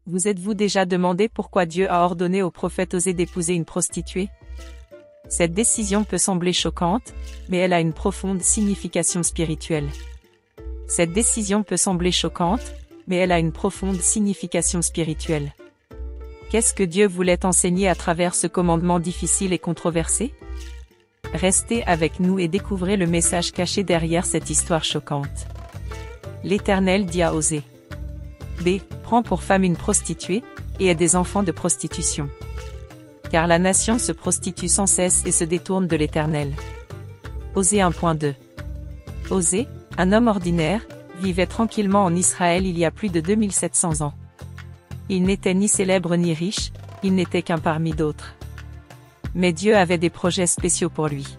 Vous êtes-vous déjà demandé pourquoi Dieu a ordonné au prophète Osée d'épouser une prostituée? Cette décision peut sembler choquante, mais elle a une profonde signification spirituelle. Cette décision peut sembler choquante, mais elle a une profonde signification spirituelle. Qu'est-ce que Dieu voulait enseigner à travers ce commandement difficile et controversé? Restez avec nous et découvrez le message caché derrière cette histoire choquante. L'Éternel dit à Osée: B. Prends pour femme une prostituée, et aie des enfants de prostitution. Car la nation se prostitue sans cesse et se détourne de l'Éternel. Osée 1.2. Osée, un homme ordinaire, vivait tranquillement en Israël il y a plus de 2700 ans. Il n'était ni célèbre ni riche, il n'était qu'un parmi d'autres. Mais Dieu avait des projets spéciaux pour lui.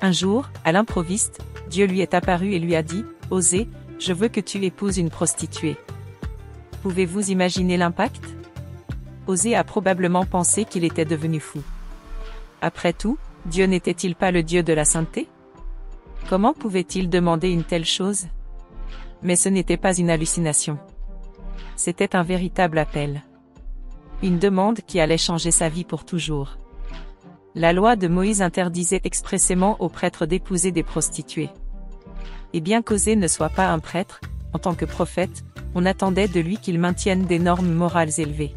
Un jour, à l'improviste, Dieu lui est apparu et lui a dit: Osée, je veux que tu épouses une prostituée. Pouvez-vous imaginer l'impact? Osée a probablement pensé qu'il était devenu fou. Après tout, Dieu n'était-il pas le Dieu de la sainteté? Comment pouvait-il demander une telle chose? Mais ce n'était pas une hallucination. C'était un véritable appel. Une demande qui allait changer sa vie pour toujours. La loi de Moïse interdisait expressément aux prêtres d'épouser des prostituées. Et bien qu'Osée ne soit pas un prêtre, en tant que prophète, on attendait de lui qu'il maintienne des normes morales élevées.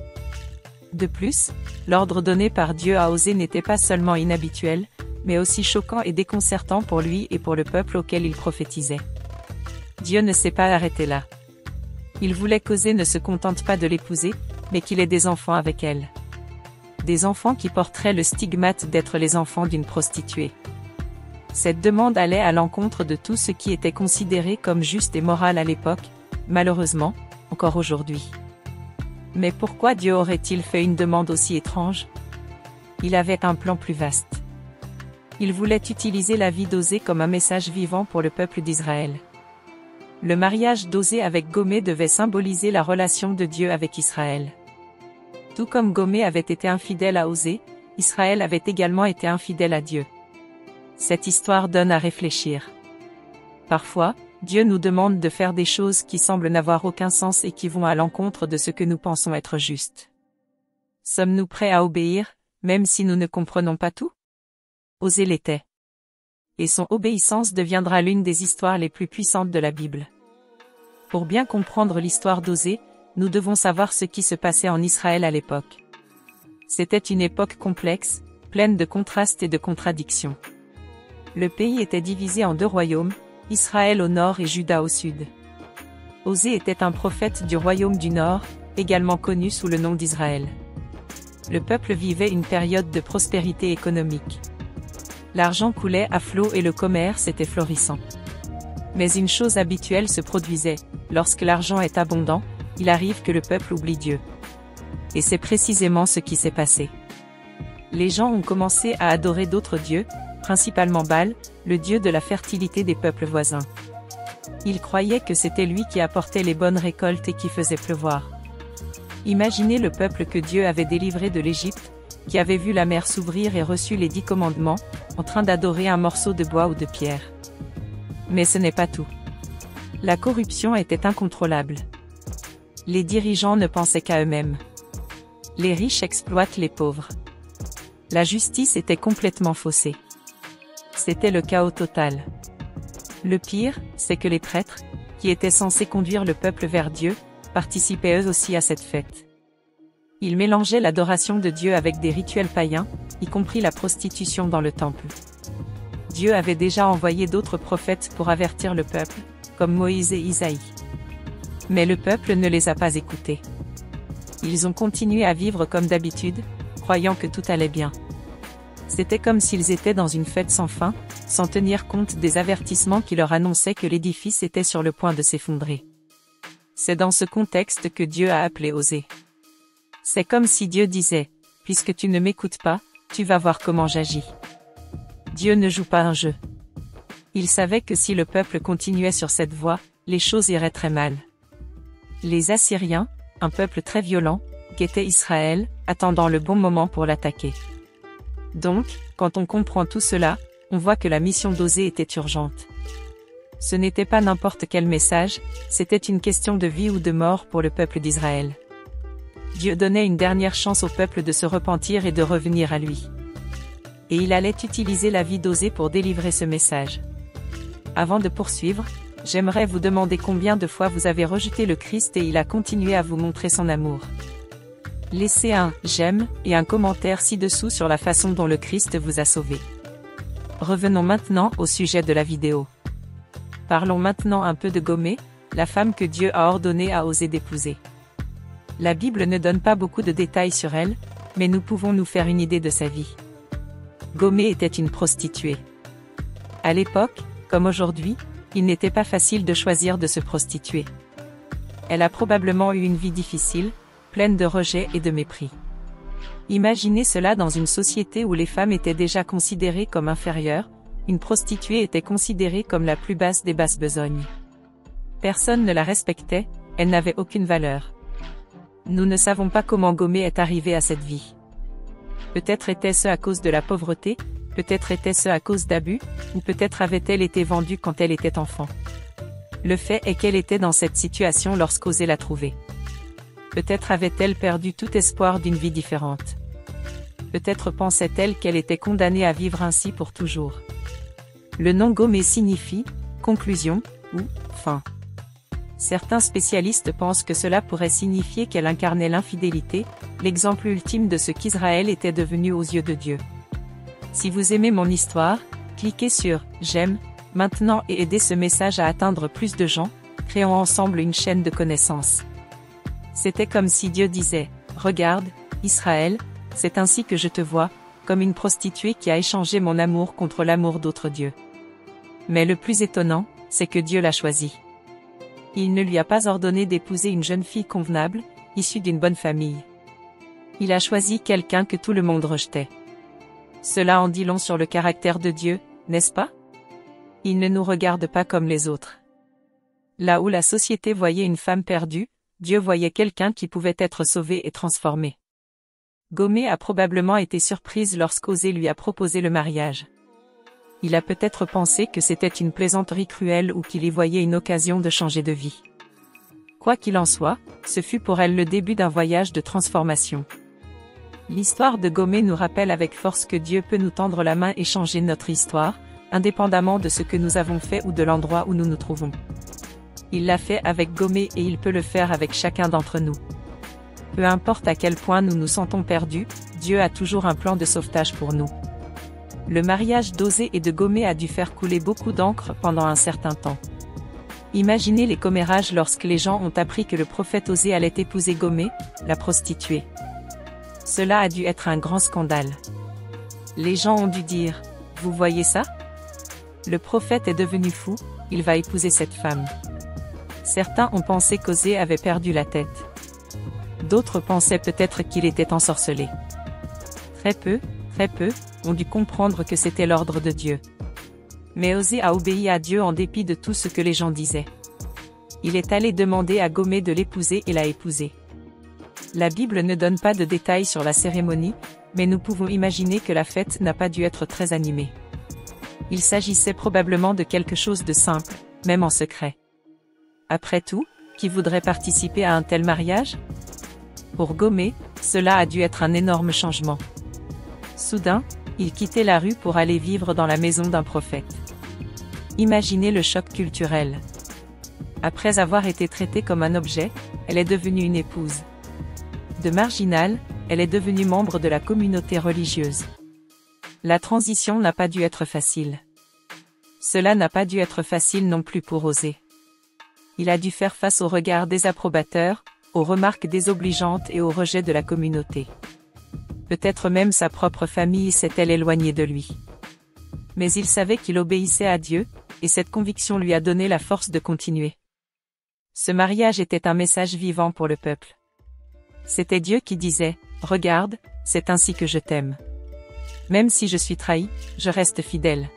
De plus, l'ordre donné par Dieu à Osée n'était pas seulement inhabituel, mais aussi choquant et déconcertant pour lui et pour le peuple auquel il prophétisait. Dieu ne s'est pas arrêté là. Il voulait qu'Osée ne se contente pas de l'épouser, mais qu'il ait des enfants avec elle. Des enfants qui porteraient le stigmate d'être les enfants d'une prostituée. Cette demande allait à l'encontre de tout ce qui était considéré comme juste et moral à l'époque, malheureusement, encore aujourd'hui. Mais pourquoi Dieu aurait-il fait une demande aussi étrange? Il avait un plan plus vaste. Il voulait utiliser la vie d'Osée comme un message vivant pour le peuple d'Israël. Le mariage d'Osée avec Gomé devait symboliser la relation de Dieu avec Israël. Tout comme Gomé avait été infidèle à Osée, Israël avait également été infidèle à Dieu. Cette histoire donne à réfléchir. Parfois, Dieu nous demande de faire des choses qui semblent n'avoir aucun sens et qui vont à l'encontre de ce que nous pensons être juste. Sommes-nous prêts à obéir, même si nous ne comprenons pas tout? Osée l'était. Et son obéissance deviendra l'une des histoires les plus puissantes de la Bible. Pour bien comprendre l'histoire d'Osée, nous devons savoir ce qui se passait en Israël à l'époque. C'était une époque complexe, pleine de contrastes et de contradictions. Le pays était divisé en deux royaumes, Israël au nord et Juda au sud. Osée était un prophète du royaume du nord, également connu sous le nom d'Israël. Le peuple vivait une période de prospérité économique. L'argent coulait à flot et le commerce était florissant. Mais une chose habituelle se produisait: lorsque l'argent est abondant, il arrive que le peuple oublie Dieu. Et c'est précisément ce qui s'est passé. Les gens ont commencé à adorer d'autres dieux, principalement Baal, le dieu de la fertilité des peuples voisins. Ils croyaient que c'était lui qui apportait les bonnes récoltes et qui faisait pleuvoir. Imaginez le peuple que Dieu avait délivré de l'Égypte, qui avait vu la mer s'ouvrir et reçu les 10 commandements, en train d'adorer un morceau de bois ou de pierre. Mais ce n'est pas tout. La corruption était incontrôlable. Les dirigeants ne pensaient qu'à eux-mêmes. Les riches exploitent les pauvres. La justice était complètement faussée. C'était le chaos total. Le pire, c'est que les prêtres, qui étaient censés conduire le peuple vers Dieu, participaient eux aussi à cette fête. Ils mélangeaient l'adoration de Dieu avec des rituels païens, y compris la prostitution dans le temple. Dieu avait déjà envoyé d'autres prophètes pour avertir le peuple, comme Moïse et Isaïe. Mais le peuple ne les a pas écoutés. Ils ont continué à vivre comme d'habitude, croyant que tout allait bien. C'était comme s'ils étaient dans une fête sans fin, sans tenir compte des avertissements qui leur annonçaient que l'édifice était sur le point de s'effondrer. C'est dans ce contexte que Dieu a appelé Osée. C'est comme si Dieu disait: puisque tu ne m'écoutes pas, tu vas voir comment j'agis. Dieu ne joue pas un jeu. Il savait que si le peuple continuait sur cette voie, les choses iraient très mal. Les Assyriens, un peuple très violent, guettaient Israël, attendant le bon moment pour l'attaquer. Donc, quand on comprend tout cela, on voit que la mission d'Osée était urgente. Ce n'était pas n'importe quel message, c'était une question de vie ou de mort pour le peuple d'Israël. Dieu donnait une dernière chance au peuple de se repentir et de revenir à lui. Et il allait utiliser la vie d'Osée pour délivrer ce message. Avant de poursuivre, j'aimerais vous demander combien de fois vous avez rejeté le Christ et il a continué à vous montrer son amour. Laissez un « j'aime » et un commentaire ci-dessous sur la façon dont le Christ vous a sauvé. Revenons maintenant au sujet de la vidéo. Parlons maintenant un peu de Gomé, la femme que Dieu a ordonné à Osée d'épouser. La Bible ne donne pas beaucoup de détails sur elle, mais nous pouvons nous faire une idée de sa vie. Gomé était une prostituée. À l'époque, comme aujourd'hui, il n'était pas facile de choisir de se prostituer. Elle a probablement eu une vie difficile, pleine de rejet et de mépris. Imaginez cela dans une société où les femmes étaient déjà considérées comme inférieures, une prostituée était considérée comme la plus basse des basses besognes. Personne ne la respectait, elle n'avait aucune valeur. Nous ne savons pas comment Gomé est arrivée à cette vie. Peut-être était-ce à cause de la pauvreté, peut-être était-ce à cause d'abus, ou peut-être avait-elle été vendue quand elle était enfant. Le fait est qu'elle était dans cette situation lorsqu'Osée l'a trouvée. Peut-être avait-elle perdu tout espoir d'une vie différente. Peut-être pensait-elle qu'elle était condamnée à vivre ainsi pour toujours. Le nom Gomé signifie « conclusion » ou « fin ». Certains spécialistes pensent que cela pourrait signifier qu'elle incarnait l'infidélité, l'exemple ultime de ce qu'Israël était devenu aux yeux de Dieu. Si vous aimez mon histoire, cliquez sur « j'aime » maintenant et aidez ce message à atteindre plus de gens, créons ensemble une chaîne de connaissances. C'était comme si Dieu disait, « Regarde, Israël, c'est ainsi que je te vois, comme une prostituée qui a échangé mon amour contre l'amour d'autres dieux. » Mais le plus étonnant, c'est que Dieu l'a choisie. Il ne lui a pas ordonné d'épouser une jeune fille convenable, issue d'une bonne famille. Il a choisi quelqu'un que tout le monde rejetait. Cela en dit long sur le caractère de Dieu, n'est-ce pas? Il ne nous regarde pas comme les autres. Là où la société voyait une femme perdue, Dieu voyait quelqu'un qui pouvait être sauvé et transformé. Gomé a probablement été surprise lorsqu'Osée lui a proposé le mariage. Il a peut-être pensé que c'était une plaisanterie cruelle ou qu'il y voyait une occasion de changer de vie. Quoi qu'il en soit, ce fut pour elle le début d'un voyage de transformation. L'histoire de Gomé nous rappelle avec force que Dieu peut nous tendre la main et changer notre histoire, indépendamment de ce que nous avons fait ou de l'endroit où nous nous trouvons. Il l'a fait avec Gomé et il peut le faire avec chacun d'entre nous. Peu importe à quel point nous nous sentons perdus, Dieu a toujours un plan de sauvetage pour nous. Le mariage d'Osée et de Gomé a dû faire couler beaucoup d'encre pendant un certain temps. Imaginez les commérages lorsque les gens ont appris que le prophète Osée allait épouser Gomé, la prostituée. Cela a dû être un grand scandale. Les gens ont dû dire, « Vous voyez ça? Le prophète est devenu fou, il va épouser cette femme. » Certains ont pensé qu'Osée avait perdu la tête. D'autres pensaient peut-être qu'il était ensorcelé. Très peu, ont dû comprendre que c'était l'ordre de Dieu. Mais Osée a obéi à Dieu en dépit de tout ce que les gens disaient. Il est allé demander à Gomé de l'épouser et l'a épousée. La Bible ne donne pas de détails sur la cérémonie, mais nous pouvons imaginer que la fête n'a pas dû être très animée. Il s'agissait probablement de quelque chose de simple, même en secret. Après tout, qui voudrait participer à un tel mariage? Pour Gomé, cela a dû être un énorme changement. Soudain, il quittait la rue pour aller vivre dans la maison d'un prophète. Imaginez le choc culturel. Après avoir été traitée comme un objet, elle est devenue une épouse. De marginale, elle est devenue membre de la communauté religieuse. La transition n'a pas dû être facile. Cela n'a pas dû être facile non plus pour Osée. Il a dû faire face aux regards désapprobateurs, aux remarques désobligeantes et au rejet de la communauté. Peut-être même sa propre famille s'est-elle éloignée de lui. Mais il savait qu'il obéissait à Dieu, et cette conviction lui a donné la force de continuer. Ce mariage était un message vivant pour le peuple. C'était Dieu qui disait, « Regarde, c'est ainsi que je t'aime. Même si je suis trahi, je reste fidèle. »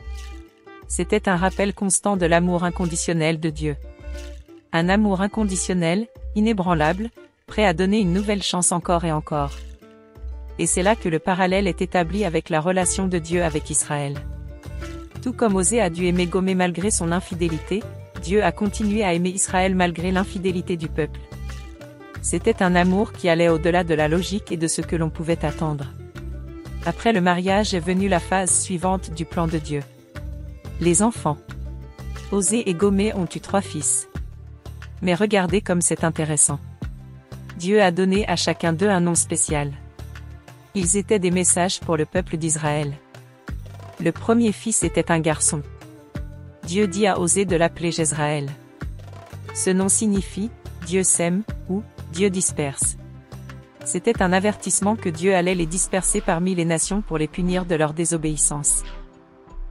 C'était un rappel constant de l'amour inconditionnel de Dieu. Un amour inconditionnel, inébranlable, prêt à donner une nouvelle chance encore et encore. Et c'est là que le parallèle est établi avec la relation de Dieu avec Israël. Tout comme Osée a dû aimer Gomé malgré son infidélité, Dieu a continué à aimer Israël malgré l'infidélité du peuple. C'était un amour qui allait au-delà de la logique et de ce que l'on pouvait attendre. Après le mariage est venue la phase suivante du plan de Dieu. Les enfants. Osée et Gomé ont eu 3 fils. Mais regardez comme c'est intéressant. Dieu a donné à chacun d'eux un nom spécial. Ils étaient des messages pour le peuple d'Israël. Le premier fils était un garçon. Dieu dit à Osée de l'appeler Jezraël. Ce nom signifie « Dieu sème » ou « Dieu disperse ». C'était un avertissement que Dieu allait les disperser parmi les nations pour les punir de leur désobéissance.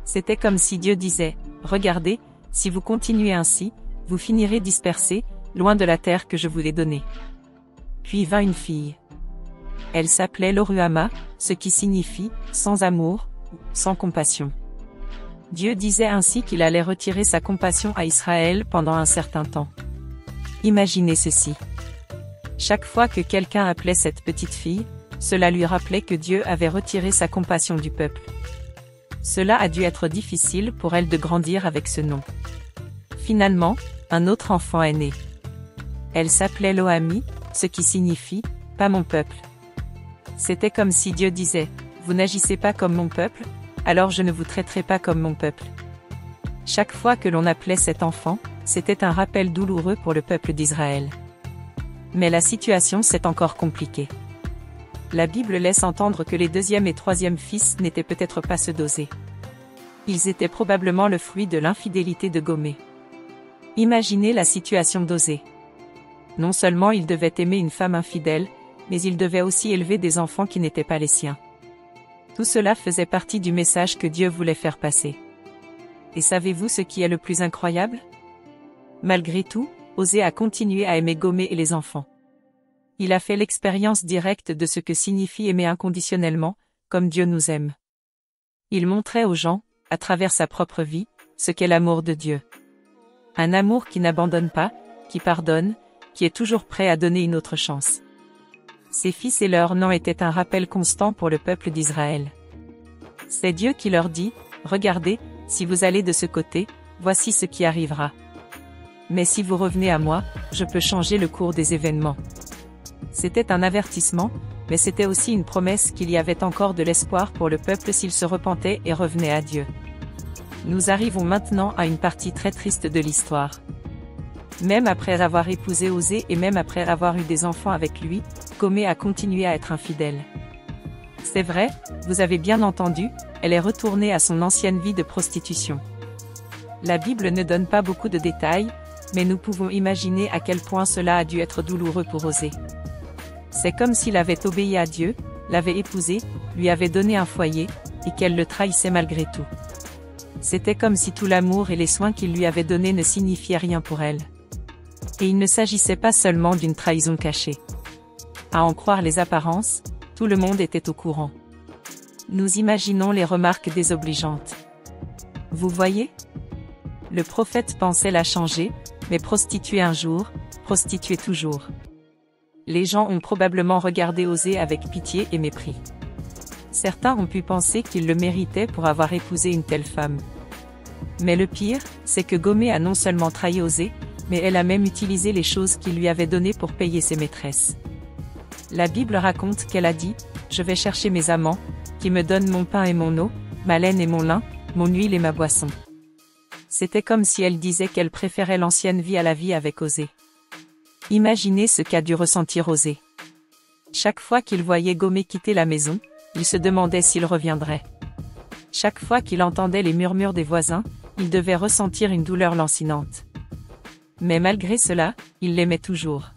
C'était comme si Dieu disait « Regardez, si vous continuez ainsi, vous finirez dispersés, loin de la terre que je vous ai donnée. » Puis vint une fille. Elle s'appelait Loruhama, ce qui signifie « sans amour » ou « sans compassion ». Dieu disait ainsi qu'il allait retirer sa compassion à Israël pendant un certain temps. Imaginez ceci. Chaque fois que quelqu'un appelait cette petite fille, cela lui rappelait que Dieu avait retiré sa compassion du peuple. Cela a dû être difficile pour elle de grandir avec ce nom. Finalement, un autre enfant est né. Elle s'appelait Lo-Ammi, ce qui signifie « pas mon peuple ». C'était comme si Dieu disait « Vous n'agissez pas comme mon peuple, alors je ne vous traiterai pas comme mon peuple ». Chaque fois que l'on appelait cet enfant, c'était un rappel douloureux pour le peuple d'Israël. Mais la situation s'est encore compliquée. La Bible laisse entendre que les 2e et 3e fils n'étaient peut-être pas ceux d'Osée. Ils étaient probablement le fruit de l'infidélité de Gomé. Imaginez la situation d'Osée. Non seulement il devait aimer une femme infidèle, mais il devait aussi élever des enfants qui n'étaient pas les siens. Tout cela faisait partie du message que Dieu voulait faire passer. Et savez-vous ce qui est le plus incroyable? Malgré tout, Osée a continué à aimer Gomé et les enfants. Il a fait l'expérience directe de ce que signifie aimer inconditionnellement, comme Dieu nous aime. Il montrait aux gens, à travers sa propre vie, ce qu'est l'amour de Dieu. Un amour qui n'abandonne pas, qui pardonne, qui est toujours prêt à donner une autre chance. Ses fils et leurs noms étaient un rappel constant pour le peuple d'Israël. C'est Dieu qui leur dit, « Regardez, si vous allez de ce côté, voici ce qui arrivera. Mais si vous revenez à moi, je peux changer le cours des événements. » C'était un avertissement, mais c'était aussi une promesse qu'il y avait encore de l'espoir pour le peuple s'il se repentait et revenait à Dieu. Nous arrivons maintenant à une partie très triste de l'histoire. Même après avoir épousé Osée et même après avoir eu des enfants avec lui, Gomé a continué à être infidèle. C'est vrai, vous avez bien entendu, elle est retournée à son ancienne vie de prostitution. La Bible ne donne pas beaucoup de détails, mais nous pouvons imaginer à quel point cela a dû être douloureux pour Osée. C'est comme s'il avait obéi à Dieu, l'avait épousé, lui avait donné un foyer, et qu'elle le trahissait malgré tout. C'était comme si tout l'amour et les soins qu'il lui avait donnés ne signifiaient rien pour elle. Et il ne s'agissait pas seulement d'une trahison cachée. À en croire les apparences, tout le monde était au courant. Nous imaginons les remarques désobligeantes. Vous voyez? Le prophète pensait la changer, mais prostituée un jour, prostituée toujours. Les gens ont probablement regardé Osée avec pitié et mépris. Certains ont pu penser qu'il le méritait pour avoir épousé une telle femme. Mais le pire, c'est que Gomé a non seulement trahi Osée, mais elle a même utilisé les choses qu'il lui avait données pour payer ses maîtresses. La Bible raconte qu'elle a dit « Je vais chercher mes amants, qui me donnent mon pain et mon eau, ma laine et mon lin, mon huile et ma boisson. » C'était comme si elle disait qu'elle préférait l'ancienne vie à la vie avec Osée. Imaginez ce qu'a dû ressentir Osée. Chaque fois qu'il voyait Gomé quitter la maison, il se demandait s'il reviendrait. Chaque fois qu'il entendait les murmures des voisins, il devait ressentir une douleur lancinante. Mais malgré cela, il l'aimait toujours.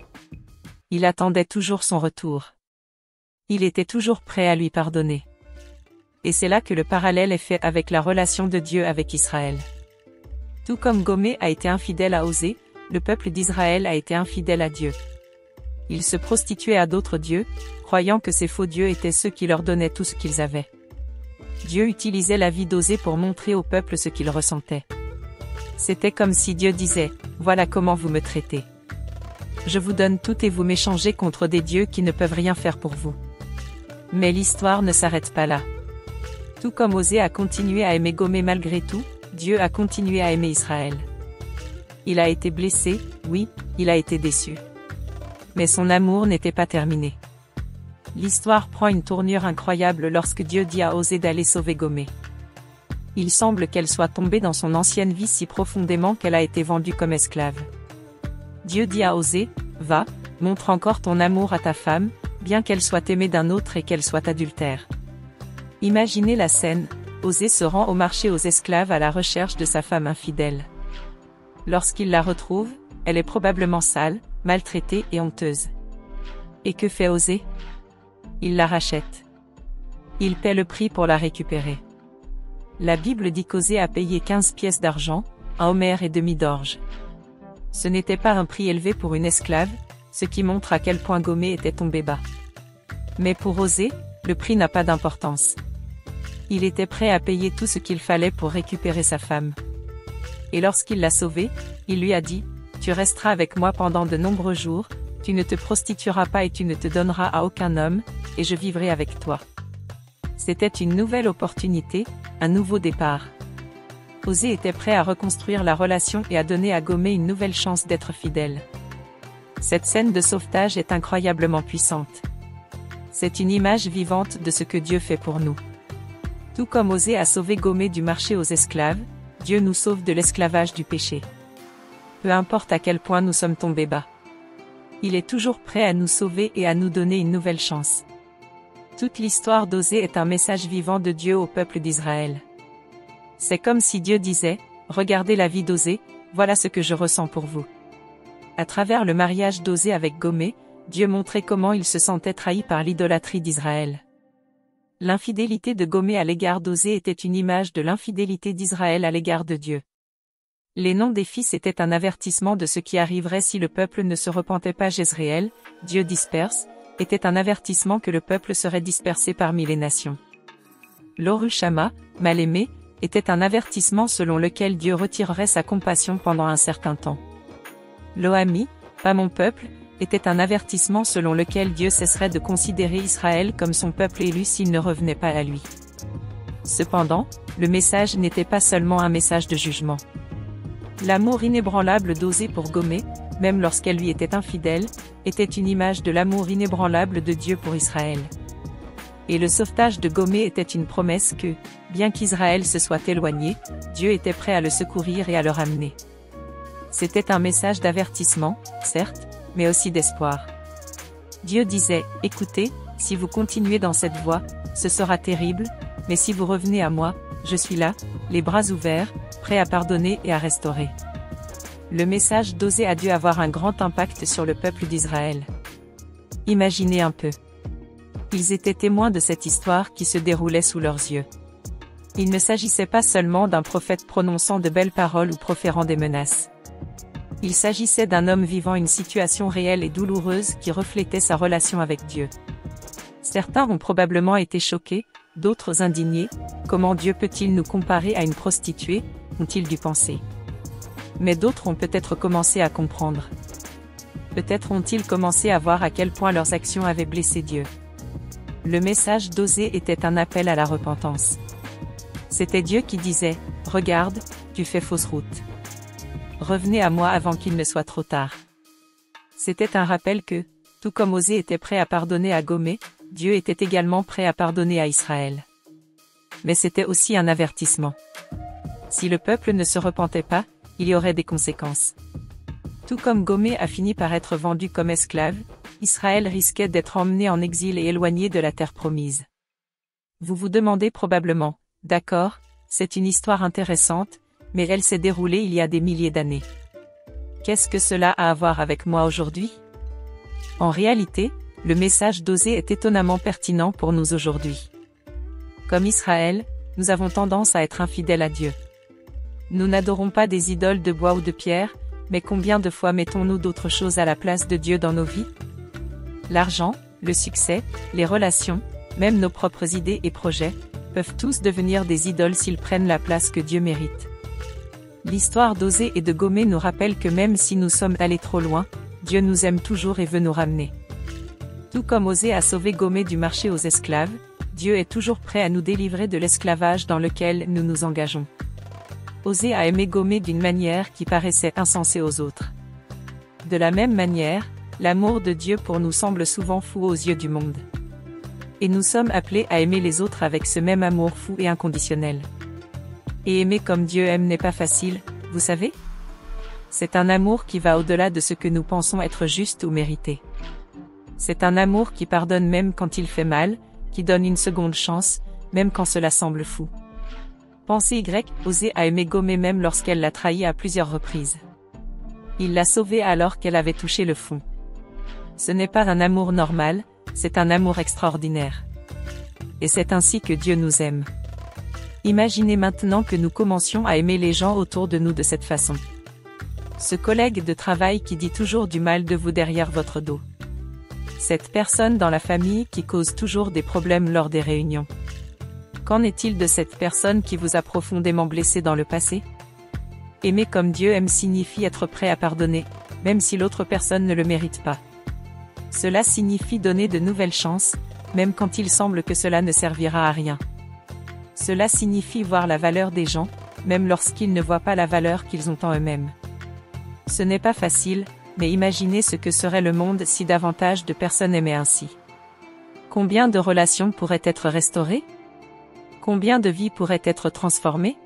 Il attendait toujours son retour. Il était toujours prêt à lui pardonner. Et c'est là que le parallèle est fait avec la relation de Dieu avec Israël. Tout comme Gomé a été infidèle à Osée, le peuple d'Israël a été infidèle à Dieu. Ils se prostituaient à d'autres dieux, croyant que ces faux dieux étaient ceux qui leur donnaient tout ce qu'ils avaient. Dieu utilisait la vie d'Osée pour montrer au peuple ce qu'il ressentait. C'était comme si Dieu disait, « Voilà comment vous me traitez. Je vous donne tout et vous m'échangez contre des dieux qui ne peuvent rien faire pour vous. » Mais l'histoire ne s'arrête pas là. Tout comme Osée a continué à aimer Gomé malgré tout, Dieu a continué à aimer Israël. Il a été blessé, oui, il a été déçu. Mais son amour n'était pas terminé. L'histoire prend une tournure incroyable lorsque Dieu dit à Osée d'aller sauver Gomé. Il semble qu'elle soit tombée dans son ancienne vie si profondément qu'elle a été vendue comme esclave. Dieu dit à Osée, « Va, montre encore ton amour à ta femme, bien qu'elle soit aimée d'un autre et qu'elle soit adultère. » Imaginez la scène, Osée se rend au marché aux esclaves à la recherche de sa femme infidèle. Lorsqu'il la retrouve, elle est probablement sale, maltraitée et honteuse. Et que fait Osée? Il la rachète. Il paie le prix pour la récupérer. La Bible dit qu'Osée a payé 15 pièces d'argent, un homère et demi d'orge. Ce n'était pas un prix élevé pour une esclave, ce qui montre à quel point Gomé était tombé bas. Mais pour Osée, le prix n'a pas d'importance. Il était prêt à payer tout ce qu'il fallait pour récupérer sa femme. Et lorsqu'il l'a sauvée, il lui a dit, « Tu resteras avec moi pendant de nombreux jours, tu ne te prostitueras pas et tu ne te donneras à aucun homme, et je vivrai avec toi. » C'était une nouvelle opportunité, un nouveau départ. Osée était prêt à reconstruire la relation et à donner à Gomé une nouvelle chance d'être fidèle. Cette scène de sauvetage est incroyablement puissante. C'est une image vivante de ce que Dieu fait pour nous. Tout comme Osée a sauvé Gomé du marché aux esclaves, Dieu nous sauve de l'esclavage du péché. Peu importe à quel point nous sommes tombés bas. Il est toujours prêt à nous sauver et à nous donner une nouvelle chance. Toute l'histoire d'Osée est un message vivant de Dieu au peuple d'Israël. C'est comme si Dieu disait, « Regardez la vie d'Osée, voilà ce que je ressens pour vous. » À travers le mariage d'Osée avec Gomé, Dieu montrait comment il se sentait trahi par l'idolâtrie d'Israël. L'infidélité de Gomé à l'égard d'Osée était une image de l'infidélité d'Israël à l'égard de Dieu. Les noms des fils étaient un avertissement de ce qui arriverait si le peuple ne se repentait pas. Jezréel, Dieu disperse, était un avertissement que le peuple serait dispersé parmi les nations. Lorushama, mal-aimé, était un avertissement selon lequel Dieu retirerait sa compassion pendant un certain temps. Lo-Ami, pas mon peuple, était un avertissement selon lequel Dieu cesserait de considérer Israël comme son peuple élu s'il ne revenait pas à lui. Cependant, le message n'était pas seulement un message de jugement. L'amour inébranlable d'Osée pour Gomé, même lorsqu'elle lui était infidèle, était une image de l'amour inébranlable de Dieu pour Israël. Et le sauvetage de Gomé était une promesse que, bien qu'Israël se soit éloigné, Dieu était prêt à le secourir et à le ramener. C'était un message d'avertissement, certes, mais aussi d'espoir. Dieu disait, « Écoutez, si vous continuez dans cette voie, ce sera terrible, mais si vous revenez à moi, je suis là, les bras ouverts, prêt à pardonner et à restaurer. » Le message d'Osée a dû avoir un grand impact sur le peuple d'Israël. Imaginez un peu. Ils étaient témoins de cette histoire qui se déroulait sous leurs yeux. Il ne s'agissait pas seulement d'un prophète prononçant de belles paroles ou proférant des menaces. Il s'agissait d'un homme vivant une situation réelle et douloureuse qui reflétait sa relation avec Dieu. Certains ont probablement été choqués, d'autres indignés. Comment Dieu peut-il nous comparer à une prostituée, ont-ils dû penser. Mais d'autres ont peut-être commencé à comprendre. Peut-être ont-ils commencé à voir à quel point leurs actions avaient blessé Dieu. Le message d'Osée était un appel à la repentance. C'était Dieu qui disait, « Regarde, tu fais fausse route. Revenez à moi avant qu'il ne soit trop tard. » C'était un rappel que, tout comme Osée était prêt à pardonner à Gomé, Dieu était également prêt à pardonner à Israël. Mais c'était aussi un avertissement. Si le peuple ne se repentait pas, il y aurait des conséquences. Tout comme Gomé a fini par être vendu comme esclave, Israël risquait d'être emmené en exil et éloigné de la terre promise. Vous vous demandez probablement, d'accord, c'est une histoire intéressante, mais elle s'est déroulée il y a des milliers d'années. Qu'est-ce que cela a à voir avec moi aujourd'hui? En réalité, le message d'Osée est étonnamment pertinent pour nous aujourd'hui. Comme Israël, nous avons tendance à être infidèles à Dieu. Nous n'adorons pas des idoles de bois ou de pierre, mais combien de fois mettons-nous d'autres choses à la place de Dieu dans nos vies? L'argent, le succès, les relations, même nos propres idées et projets, peuvent tous devenir des idoles s'ils prennent la place que Dieu mérite. L'histoire d'Osée et de Gomé nous rappelle que même si nous sommes allés trop loin, Dieu nous aime toujours et veut nous ramener. Tout comme Osée a sauvé Gomé du marché aux esclaves, Dieu est toujours prêt à nous délivrer de l'esclavage dans lequel nous nous engageons. Osée a aimé Gomé d'une manière qui paraissait insensée aux autres. De la même manière, l'amour de Dieu pour nous semble souvent fou aux yeux du monde. Et nous sommes appelés à aimer les autres avec ce même amour fou et inconditionnel. Et aimer comme Dieu aime n'est pas facile, vous savez? C'est un amour qui va au-delà de ce que nous pensons être juste ou mérité. C'est un amour qui pardonne même quand il fait mal, qui donne une seconde chance, même quand cela semble fou. Pensez Osée a aimé Gomé même lorsqu'elle l'a trahi à plusieurs reprises. Il l'a sauvée alors qu'elle avait touché le fond. Ce n'est pas un amour normal, c'est un amour extraordinaire. Et c'est ainsi que Dieu nous aime. Imaginez maintenant que nous commencions à aimer les gens autour de nous de cette façon. Ce collègue de travail qui dit toujours du mal de vous derrière votre dos. Cette personne dans la famille qui cause toujours des problèmes lors des réunions. Qu'en est-il de cette personne qui vous a profondément blessé dans le passé? Aimer comme Dieu aime signifie être prêt à pardonner, même si l'autre personne ne le mérite pas. Cela signifie donner de nouvelles chances, même quand il semble que cela ne servira à rien. Cela signifie voir la valeur des gens, même lorsqu'ils ne voient pas la valeur qu'ils ont en eux-mêmes. Ce n'est pas facile, mais imaginez ce que serait le monde si davantage de personnes aimaient ainsi. Combien de relations pourraient être restaurées? Combien de vies pourraient être transformées?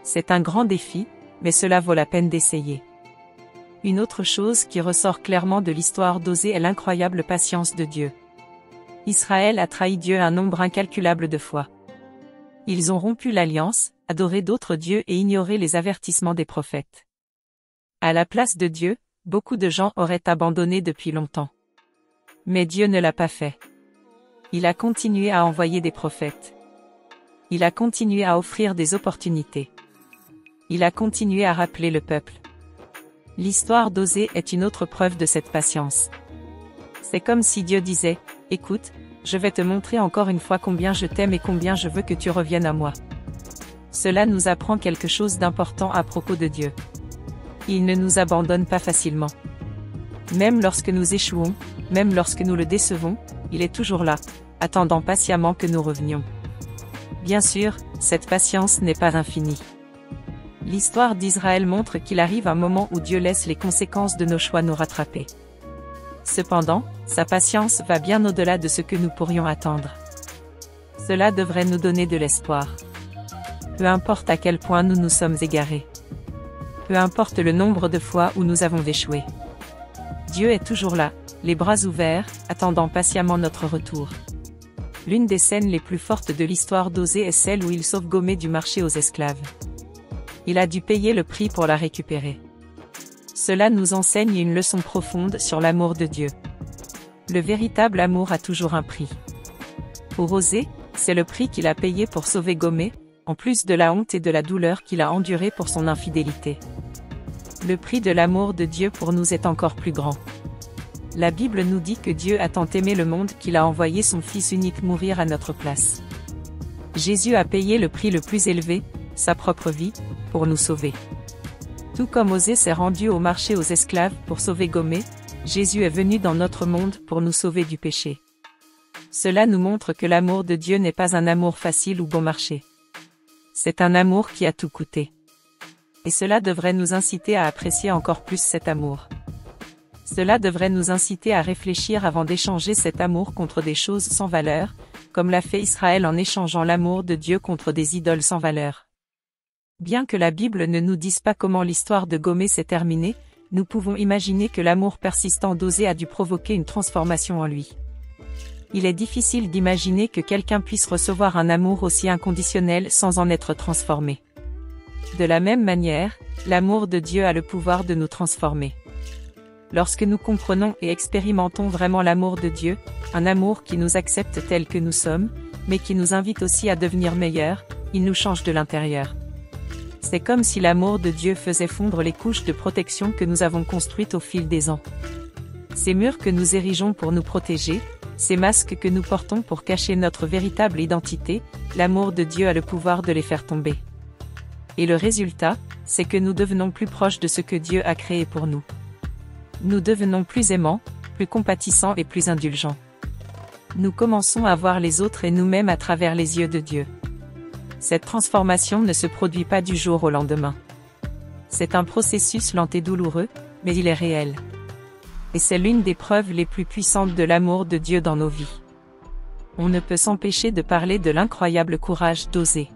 C'est un grand défi, mais cela vaut la peine d'essayer. Une autre chose qui ressort clairement de l'histoire d'Osée est l'incroyable patience de Dieu. Israël a trahi Dieu un nombre incalculable de fois. Ils ont rompu l'alliance, adoré d'autres dieux et ignoré les avertissements des prophètes. À la place de Dieu, beaucoup de gens auraient abandonné depuis longtemps. Mais Dieu ne l'a pas fait. Il a continué à envoyer des prophètes. Il a continué à offrir des opportunités. Il a continué à rappeler le peuple. L'histoire d'Osée est une autre preuve de cette patience. C'est comme si Dieu disait, « Écoute, je vais te montrer encore une fois combien je t'aime et combien je veux que tu reviennes à moi. » Cela nous apprend quelque chose d'important à propos de Dieu. Il ne nous abandonne pas facilement. Même lorsque nous échouons, même lorsque nous le décevons, il est toujours là, attendant patiemment que nous revenions. Bien sûr, cette patience n'est pas infinie. L'histoire d'Israël montre qu'il arrive un moment où Dieu laisse les conséquences de nos choix nous rattraper. Cependant, sa patience va bien au-delà de ce que nous pourrions attendre. Cela devrait nous donner de l'espoir. Peu importe à quel point nous nous sommes égarés. Peu importe le nombre de fois où nous avons échoué. Dieu est toujours là, les bras ouverts, attendant patiemment notre retour. L'une des scènes les plus fortes de l'histoire d'Osée est celle où il sauve Gomé du marché aux esclaves. Il a dû payer le prix pour la récupérer. Cela nous enseigne une leçon profonde sur l'amour de Dieu. Le véritable amour a toujours un prix. Pour Osée, c'est le prix qu'il a payé pour sauver Gomé, en plus de la honte et de la douleur qu'il a endurée pour son infidélité. Le prix de l'amour de Dieu pour nous est encore plus grand. La Bible nous dit que Dieu a tant aimé le monde qu'il a envoyé son Fils unique mourir à notre place. Jésus a payé le prix le plus élevé, sa propre vie, pour nous sauver. Tout comme Osée s'est rendu au marché aux esclaves pour sauver Gomé, Jésus est venu dans notre monde pour nous sauver du péché. Cela nous montre que l'amour de Dieu n'est pas un amour facile ou bon marché. C'est un amour qui a tout coûté. Et cela devrait nous inciter à apprécier encore plus cet amour. Cela devrait nous inciter à réfléchir avant d'échanger cet amour contre des choses sans valeur, comme l'a fait Israël en échangeant l'amour de Dieu contre des idoles sans valeur. Bien que la Bible ne nous dise pas comment l'histoire de Gomé s'est terminée, nous pouvons imaginer que l'amour persistant d'Osée a dû provoquer une transformation en lui. Il est difficile d'imaginer que quelqu'un puisse recevoir un amour aussi inconditionnel sans en être transformé. De la même manière, l'amour de Dieu a le pouvoir de nous transformer. Lorsque nous comprenons et expérimentons vraiment l'amour de Dieu, un amour qui nous accepte tels que nous sommes, mais qui nous invite aussi à devenir meilleurs, il nous change de l'intérieur. C'est comme si l'amour de Dieu faisait fondre les couches de protection que nous avons construites au fil des ans. Ces murs que nous érigeons pour nous protéger, ces masques que nous portons pour cacher notre véritable identité, l'amour de Dieu a le pouvoir de les faire tomber. Et le résultat, c'est que nous devenons plus proches de ce que Dieu a créé pour nous. Nous devenons plus aimants, plus compatissants et plus indulgents. Nous commençons à voir les autres et nous-mêmes à travers les yeux de Dieu. Cette transformation ne se produit pas du jour au lendemain. C'est un processus lent et douloureux, mais il est réel. et c'est l'une des preuves les plus puissantes de l'amour de Dieu dans nos vies. On ne peut s'empêcher de parler de l'incroyable courage d'Osée.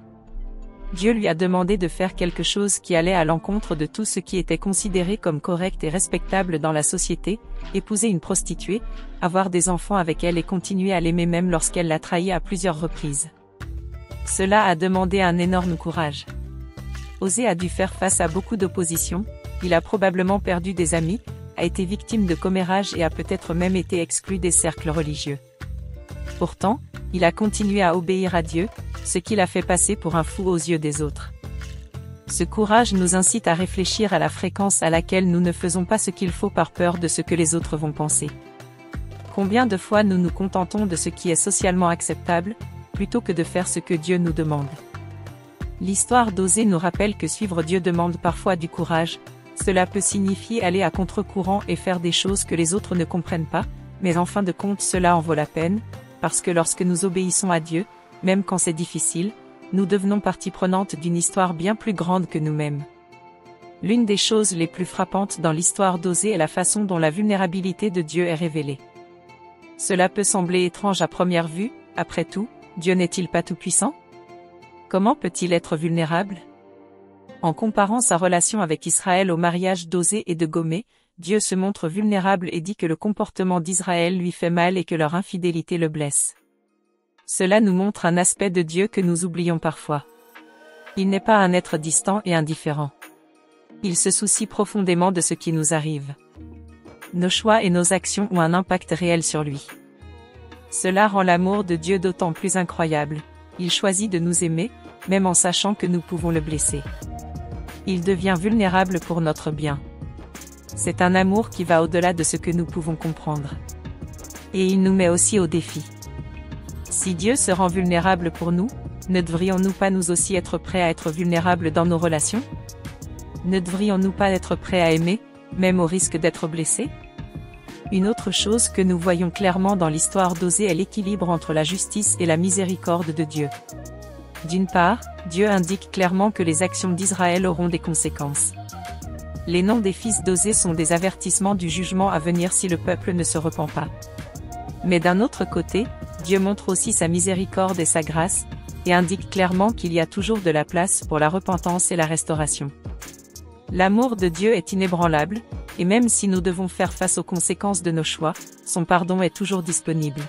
Dieu lui a demandé de faire quelque chose qui allait à l'encontre de tout ce qui était considéré comme correct et respectable dans la société, épouser une prostituée, avoir des enfants avec elle et continuer à l'aimer même lorsqu'elle l'a trahi à plusieurs reprises. Cela a demandé un énorme courage. Osée a dû faire face à beaucoup d'opposition, il a probablement perdu des amis, a été victime de commérages et a peut-être même été exclu des cercles religieux. Pourtant, il a continué à obéir à Dieu, ce qui l'a fait passer pour un fou aux yeux des autres. Ce courage nous incite à réfléchir à la fréquence à laquelle nous ne faisons pas ce qu'il faut par peur de ce que les autres vont penser. Combien de fois nous nous contentons de ce qui est socialement acceptable, plutôt que de faire ce que Dieu nous demande. L'histoire d'Osée nous rappelle que suivre Dieu demande parfois du courage, cela peut signifier aller à contre-courant et faire des choses que les autres ne comprennent pas, mais en fin de compte cela en vaut la peine, parce que lorsque nous obéissons à Dieu, même quand c'est difficile, nous devenons partie prenante d'une histoire bien plus grande que nous-mêmes. L'une des choses les plus frappantes dans l'histoire d'Osée est la façon dont la vulnérabilité de Dieu est révélée. Cela peut sembler étrange à première vue, après tout, Dieu n'est-il pas tout-puissant? Comment peut-il être vulnérable? En comparant sa relation avec Israël au mariage d'Osée et de Gomé, Dieu se montre vulnérable et dit que le comportement d'Israël lui fait mal et que leur infidélité le blesse. Cela nous montre un aspect de Dieu que nous oublions parfois. Il n'est pas un être distant et indifférent. Il se soucie profondément de ce qui nous arrive. Nos choix et nos actions ont un impact réel sur lui. Cela rend l'amour de Dieu d'autant plus incroyable. Il choisit de nous aimer, même en sachant que nous pouvons le blesser. Il devient vulnérable pour notre bien. C'est un amour qui va au-delà de ce que nous pouvons comprendre. Et il nous met aussi au défi. Si Dieu se rend vulnérable pour nous, ne devrions-nous pas nous aussi être prêts à être vulnérables dans nos relations? Ne devrions-nous pas être prêts à aimer, même au risque d'être blessés? Une autre chose que nous voyons clairement dans l'histoire d'Osée est l'équilibre entre la justice et la miséricorde de Dieu. D'une part, Dieu indique clairement que les actions d'Israël auront des conséquences. Les noms des fils d'Osée sont des avertissements du jugement à venir si le peuple ne se repent pas. Mais d'un autre côté, Dieu montre aussi sa miséricorde et sa grâce, et indique clairement qu'il y a toujours de la place pour la repentance et la restauration. L'amour de Dieu est inébranlable, et même si nous devons faire face aux conséquences de nos choix, son pardon est toujours disponible.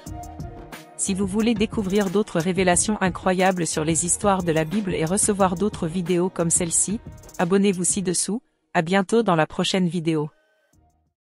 Si vous voulez découvrir d'autres révélations incroyables sur les histoires de la Bible et recevoir d'autres vidéos comme celle-ci, abonnez-vous ci-dessous. À bientôt dans la prochaine vidéo.